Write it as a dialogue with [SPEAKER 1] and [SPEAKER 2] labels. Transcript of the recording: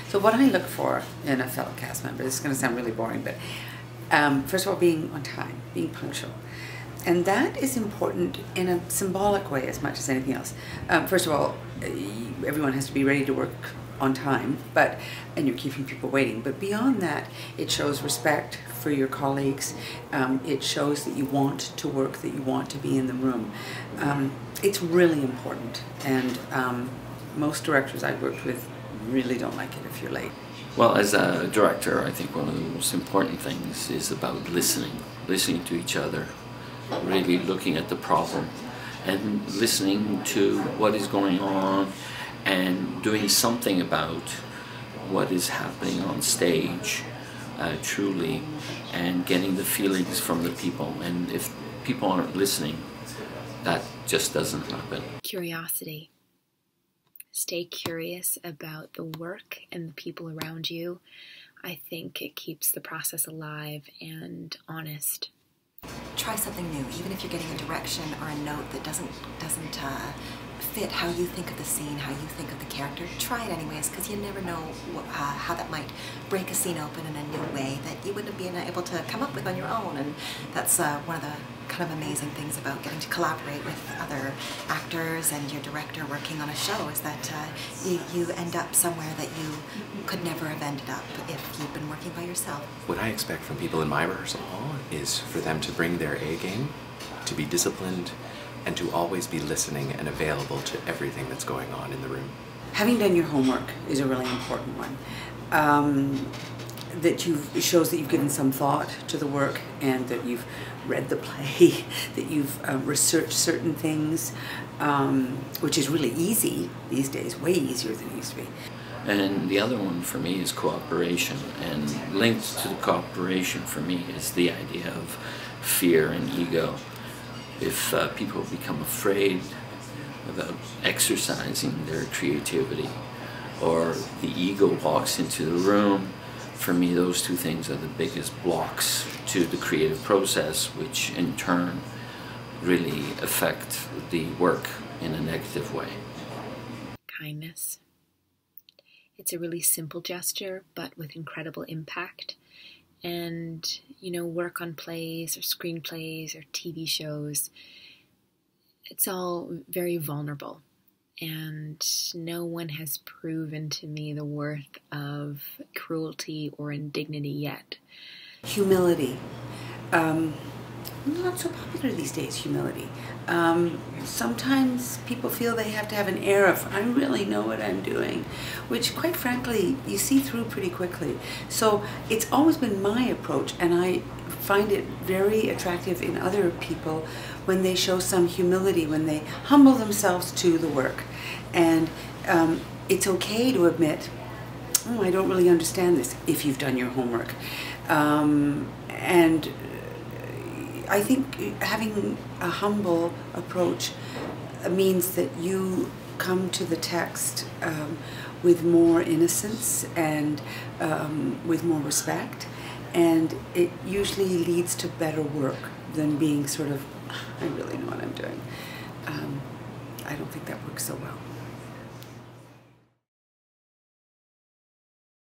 [SPEAKER 1] So what I look for in a fellow cast member, this is going to sound really boring, but first of all, being on time, being punctual. And that is important in a symbolic way as much as anything else. First of all, everyone has to be ready to work on time, and you're keeping people waiting. But beyond that, it shows respect for your colleagues. It shows that you want to work, that you want to be in the room. It's really important, and most directors I've worked with really don't like it if you're late.
[SPEAKER 2] Well, as a director, I think one of the most important things is about listening to each other, really looking at the problem and listening to what is going on and doing something about what is happening on stage, truly, and getting the feelings from the people. And if people aren't listening, that just doesn't happen.
[SPEAKER 3] Curiosity. Stay curious about the work and the people around you. I think it keeps the process alive and honest.
[SPEAKER 4] Try something new, even if you're getting a direction or a note that doesn't fit how you think of the scene, how you think of the character. Try it anyways, because you never know how that might break a scene open in a new way that you wouldn't have been able to come up with on your own. And that's one of the kind of amazing things about getting to collaborate with other actors and your director working on a show, is that you end up somewhere that you could never have ended up if you'd been working by yourself.
[SPEAKER 5] What I expect from people in my rehearsal hall is for them to bring their A game, to be disciplined, and to always be listening and available to everything that's going on in the room.
[SPEAKER 1] Having done your homework is a really important one. It shows that you've given some thought to the work, and that you've read the play, that you've researched certain things, which is really easy these days, way easier than it used to be.
[SPEAKER 2] And the other one for me is cooperation, and linked to the cooperation for me is the idea of fear and ego. If people become afraid about exercising their creativity, or the ego walks into the room, for me those two things are the biggest blocks to the creative process, which in turn really affect the work in a negative way.
[SPEAKER 3] Kindness. It's a really simple gesture, but with incredible impact. And, you know, work on plays or screenplays or TV shows, it's all very vulnerable. And no one has proven to me the worth of cruelty or indignity yet.
[SPEAKER 1] Humility. Not so popular these days, humility. Sometimes people feel they have to have an air of, I really know what I'm doing, which quite frankly, you see through pretty quickly. So it's always been my approach, and I find it very attractive in other people when they show some humility, when they humble themselves to the work. And it's okay to admit, oh, I don't really understand this, if you've done your homework. And I think having a humble approach means that you come to the text with more innocence and with more respect, and it usually leads to better work than being sort of, I really know what I'm doing. I don't think that works so well.